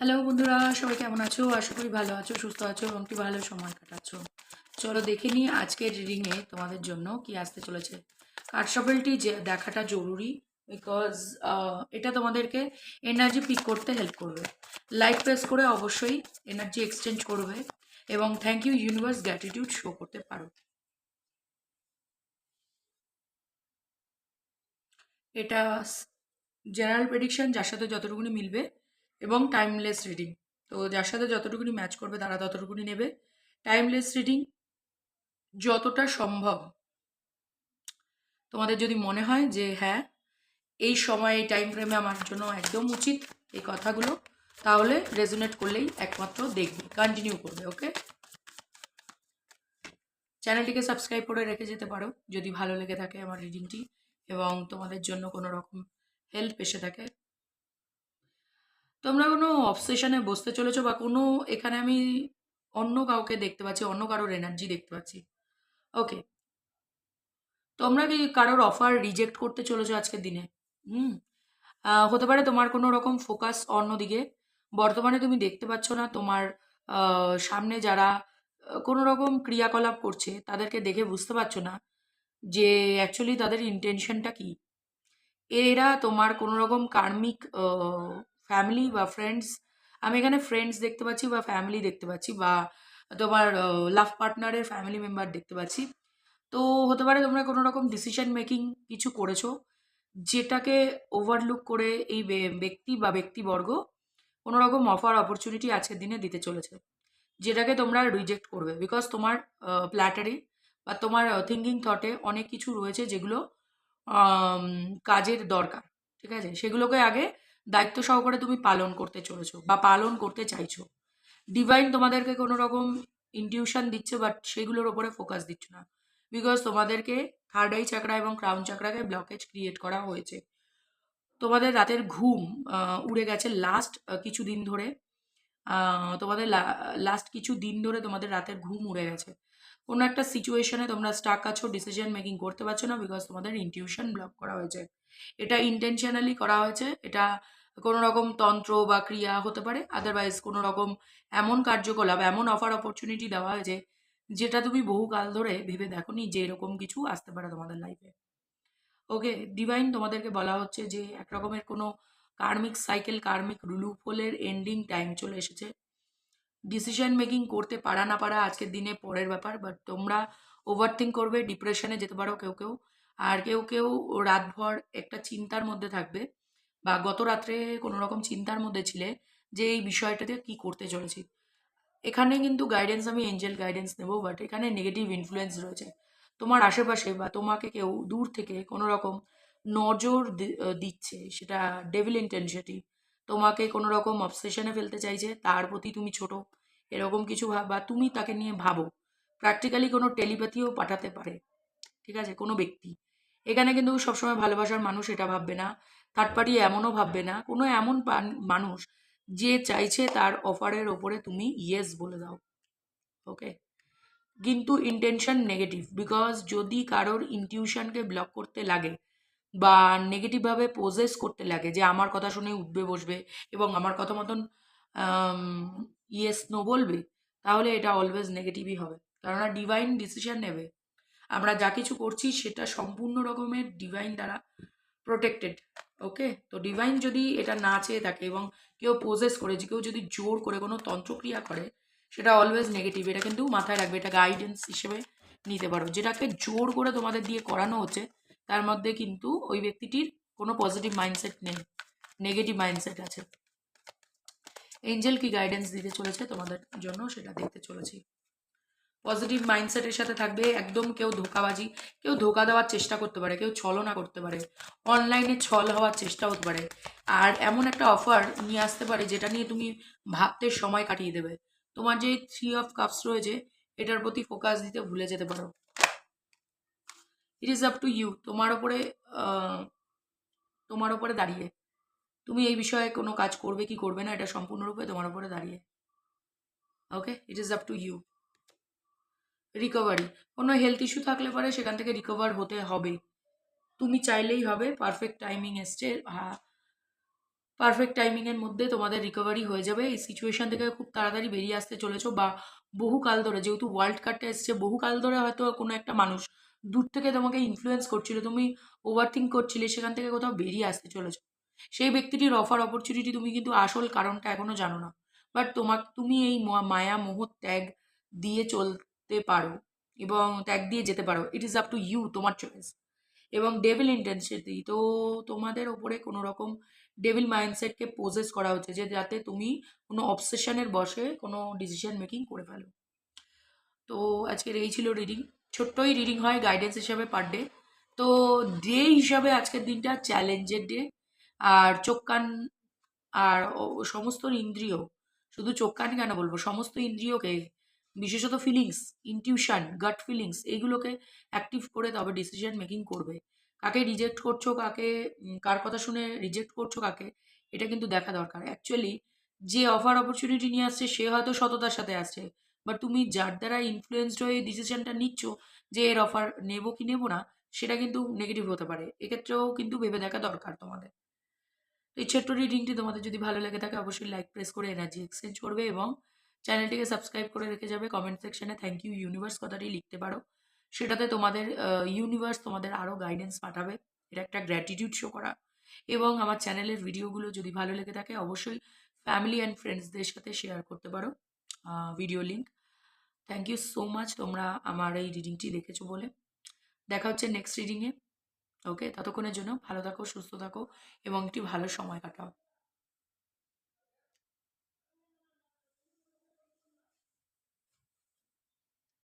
Hello বন্ধুরা, সবাই কেমন আছো? আশা করি ভালো আছো, সুস্থ আছো এবং একটি ভালো সময় কাটাচ্ছো। চলো দেখে নিই আজকের রিডিংয়ে তোমাদের জন্য কি আসতে চলেছে। কার্ড শাফলটি যে দেখাটা জরুরি, বিকজ এটা তোমাদেরকে এনার্জি পিক করতে হেল্প করবে। লাইক প্রেস করে অবশ্যই এনার্জি এক্সচেঞ্জ করবে এবং thank you universe gratitude show করতে পারো। এটা জেনারেল প্রেডিকশন, যার সাথে যতটুকুনি মিলবে, এবং টাইমলেস রিডিং। তো যার সাথে যতটুকুনি ম্যাচ করবে তারা ততটুকুনি নেবে। টাইমলেস রিডিং যতটা সম্ভব তোমাদের যদি মনে হয় যে হ্যাঁ, এই সময় এই টাইম ফ্রেমে আমার জন্য একদম উচিত এই কথাগুলো, তাহলে রেজোনেট করলেই একমাত্র দেখবে, কন্টিনিউ করবে। ওকে, চ্যানেলটিকে সাবস্ক্রাইব করে রেখে যেতে পারো যদি ভালো লেগে থাকে আমার রিডিংটি এবং তোমাদের জন্য কোনো রকম হেল্প এসে থাকে। তোমরা কোনো অবসেশনে বসতে চলেছো বা কোনো, এখানে আমি অন্য কাউকে দেখতে পাচ্ছি, অন্য কারোর এনার্জি দেখতে পাচ্ছি। ওকে, তোমরা কি কারোর অফার রিজেক্ট করতে চলেছো আজকের দিনে? হুম, হতে পারে তোমার কোনো রকম ফোকাস অন্যদিকে। বর্তমানে তুমি দেখতে পাচ্ছ না তোমার সামনে যারা কোনো রকম ক্রিয়াকলাপ করছে তাদেরকে দেখে বুঝতে পারছো না যে অ্যাকচুয়ালি তাদের ইন্টেনশনটা কি। এরা তোমার কোনো রকম কার্মিক ফ্যামিলি বা ফ্রেন্ডস, আমি এখানে ফ্রেন্ডস দেখতে পাচ্ছি বা ফ্যামিলি দেখতে পাচ্ছি, বা তোমার লাভ পার্টনারের ফ্যামিলি মেম্বার দেখতে পাচ্ছি। তো হতে পারে তোমরা কোনো রকম ডিসিশন মেকিং কিছু করেছো, যেটাকে ওভারলুক করে এই ব্যক্তি বা ব্যক্তিবর্গ কোনো রকম অফার অপরচুনিটি আজকের দিনে দিতে চলেছে, যেটাকে তোমরা রিজেক্ট করবে। বিকজ তোমার প্ল্যাটারি বা তোমার থিঙ্কিং থটে অনেক কিছু রয়েছে যেগুলো আম, কাজের দরকার। ঠিক আছে, সেগুলোকে আগে দায়িত্ব সহকারে তুমি পালন করতে চলেছো বা পালন করতে চাইছো। ডিভাইন তোমাদেরকে কোনো রকম ইনটিউশন দিচ্ছে, বাট সেগুলোর ওপরে ফোকাস দিচ্ছ না। বিকজ তোমাদেরকে থার্ড আই চাকরা এবং ক্রাউন চাকরাকে ব্লকেজ ক্রিয়েট করা হয়েছে। তোমাদের রাতের ঘুম উড়ে গেছে লাস্ট কিছু দিন ধরে। তোমাদের লাস্ট কিছু দিন ধরে তোমাদের রাতের ঘুম উড়ে গেছে। কোনো একটা সিচুয়েশনে তোমরা স্টাক আছো, ডিসিশন মেকিং করতে পারছো না, বিকজ তোমাদের ইনটিউশন ব্লক করা হয়েছে। এটা ইন্টেনশনালি করা হয়েছে। এটা কোনো রকম তন্ত্র বা ক্রিয়া হতে পারে, আদারওয়াইজ কোনো রকম এমন কার্যকলাপ, এমন অফার অপরচুনিটি দেওয়া হয়েছে যেটা তুমি বহুকাল ধরে ভেবে দেখোনি যে এরকম কিছু আসতে পারে তোমাদের লাইফে। ওকে, ডিভাইন তোমাদেরকে বলা হচ্ছে যে এক রকমের কোনো কার্মিক সাইকেল, কার্মিক লুপ হোলের এন্ডিং টাইম চলে এসেছে। ডিসিশন মেকিং করতে পারা না পারা আজকের দিনে পরের ব্যাপার, বাট তোমরা ওভার থিঙ্ক করবে, ডিপ্রেশনে যেতে পারো কেউ কেউ। আর কেউ কেউ রাতভর একটা চিন্তার মধ্যে থাকবে, বা গত রাত্রে কোনো রকম চিন্তার মধ্যে ছিলে যে এই বিষয়টাতে কি করতে চলেছি। এখানে কিন্তু গাইডেন্স, আমি এঞ্জেল গাইডেন্স নেবো, বাট এখানে নেগেটিভ ইনফ্লুয়েন্স রয়েছে তোমার আশেপাশে, বা তোমাকে কেউ দূর থেকে কোনো রকম নজর দিচ্ছে, সেটা ডেভিল ইন্টেনশিটি। তোমাকে কোনো রকম অবসেশনে ফেলতে চাইছে, তার প্রতি তুমি ছোট, এরকম কিছু বা তুমি তাকে নিয়ে ভাবো। প্র্যাকটিক্যালি কোনো টেলিপ্যাথিও পাঠাতে পারে। ঠিক আছে, কোনো ব্যক্তি এখানে কিন্তু সবসময় ভালোবাসার মানুষ এটা ভাববে না, থার্ড পার্টি এমনও ভাববে না, কোনো এমন মানুষ যে চাইছে তার অফারের ওপরে তুমি ইয়েস বলে দাও। ওকে, কিন্তু ইন্টেনশন নেগেটিভ, বিকজ যদি কারোর ইনটিউশনকে ব্লক করতে লাগে বা নেগেটিভভাবে পোজেস করতে লাগে যে আমার কথা শুনে উঠবে বসবে এবং আমার কথা মতন ইয়েস নো বলবে, তাহলে এটা অলওয়েজ নেগেটিভই হবে। কেননা ডিভাইন ডিসিশন নেবে। আমরা যা কিছু করছি সেটা সম্পূর্ণ রকমের ডিভাইন দ্বারা প্রোটেক্টেড। ওকে, তো ডিভাইন যদি এটা না চেয়ে থাকে এবং কেউ পোজেস করে, যে কেউ যদি জোর করে কোনো তন্ত্রক্রিয়া করে, সেটা অলওয়েজ নেগেটিভ। এটা কিন্তু মাথায় রাখবে, এটা গাইডেন্স হিসেবে নিতে পারো। যেটাকে জোর করে তোমাদের দিয়ে করানো হচ্ছে তার মধ্যে কিন্তু ওই ব্যক্তিটির কোনো পজিটিভ মাইন্ডসেট নেই, নেগেটিভ মাইন্ডসেট আছে। এঞ্জেল কি গাইডেন্স দিতে চলেছে তোমাদের জন্য সেটা দেখতে চলেছি। পজিটিভ মাইন্ডসেটের সাথে থাকবে। একদম কেউ ধোঁকাবাজি, কেউ ধোঁকা দেওয়ার চেষ্টা করতে পারে, কেউ ছলনা করতে পারে, অনলাইনে ছল হওয়ার চেষ্টা হতে পারে। আর এমন একটা অফার নিয়ে আসতে পারে যেটা নিয়ে তুমি ভাবতে সময় কাটিয়ে দেবে। তোমার যে 3 অফ কাপস রয়েছে, এটার প্রতি ফোকাস দিতে ভুলে যেতে পারো। It is up to you, তোমার ওপরে দাঁড়িয়ে তুমি এই বিষয়ে কোনো কাজ করবে কি করবে না, এটা সম্পূর্ণরূপে তোমার উপরে দাঁড়িয়ে। Okay, it is up to you. Recovery, কোনো হেলথ ইস্যু থাকলে পরে সেখান থেকে রিকভার হতে হবে। তুমি চাইলেই হবে, পারফেক্ট টাইমিং এসছে। হ্যাঁ, পারফেক্ট টাইমিংয়ের মধ্যে তোমাদের রিকভারি হয়ে যাবে। এই সিচুয়েশন থেকে খুব তাড়াতাড়ি বেরিয়ে আসতে চলেছো, বা বহুকাল ধরে, যেহেতু ওয়ার্ল্ড কাপটা এসছে, বহুকাল ধরে হয়তো কোনো একটা মানুষ দূর থেকে তোমাকে ইনফ্লুয়েন্স করছিল, তুমি ওভার থিঙ্ক করছিলে, সেখান থেকে কোথাও বেরিয়ে আসতে চলেছো। সেই ব্যক্তিটির অফার অপরচুনিটি তুমি কিন্তু আসল কারণটা এখনো জানো না। বাট তুমি এই মায়া মোহ ত্যাগ দিয়ে চলতে পারো, এবং ত্যাগ দিয়ে যেতে পারো। It is up to you, তোমার চয়েস। এবং ডেভিল ইন্টেন্সিটি তো, তোমাদের ওপরে কোনো রকম ডেভিল মাইন্ডসেটকে পোজেস করা হচ্ছে, যে যাতে তুমি কোনো অবসেশনের বশে কোনো ডিসিশন মেকিং করে ফেলো। তো আজকের এই ছিল রিডিং। ছোট্টই রিডিং হয় গাইডেন্স হিসাবে পার ডে। তো ডে হিসাবে আজকের দিনটা চ্যালেঞ্জের ডে। আর চোখ কান আর সমস্ত ইন্দ্রিয়, শুধু চোখ কান কেন বলবো, সমস্ত ইন্দ্রিয়কে, বিশেষত ফিলিংস, ইনটিউশন, গাট ফিলিংস, এইগুলোকে অ্যাক্টিভ করে তবে ডিসিশন মেকিং করবে। কাকে রিজেক্ট করছো, কাকে কার কথা শুনে রিজেক্ট করছো কাকে, এটা কিন্তু দেখা দরকার। অ্যাকচুয়ালি যে অফার অপরচুনিটি নিয়ে আসছে সে হয়তো সততার সাথে আসছে, বাট তুমি যার দ্বারা ইনফ্লুয়েসড হয়ে ডিসিশনটা নিচ্ছ যে এর অফার নেবো কি নেবো না, সেটা কিন্তু নেগেটিভ হতে পারে। এক্ষেত্রেও কিন্তু ভেবে দেখা দরকার তোমাদের। তো এই ছোট্ট রিডিংটি তোমাদের যদি ভালো লেগে থাকে, অবশ্যই লাইক প্রেস করে এনার্জি এক্সচেঞ্জ করবে, এবং চ্যানেলটিকে সাবস্ক্রাইব করে রেখে যাবে। কমেন্ট সেকশনে থ্যাংক ইউ ইউনিভার্স কথাটি লিখতে পারো। সেটাতে তোমাদের ইউনিভার্স তোমাদের আরও গাইডেন্স পাঠাবে। এটা একটা গ্র্যাটিটিউড শো করা। এবং আমার চ্যানেলের ভিডিওগুলো যদি ভালো লেগে থাকে, অবশ্যই ফ্যামিলি অ্যান্ড ফ্রেন্ডসদের সাথে শেয়ার করতে পারো video link. Thank you so much তোমরা আমার এই রিডিংটি দেখেছো বলে। দেখা হচ্ছে নেক্সট রিডিংয়ে। ওকে, ততক্ষণের জন্য ভালো থাকো, সুস্থ থাকো, এবং একটি ভালো সময় কাটাও।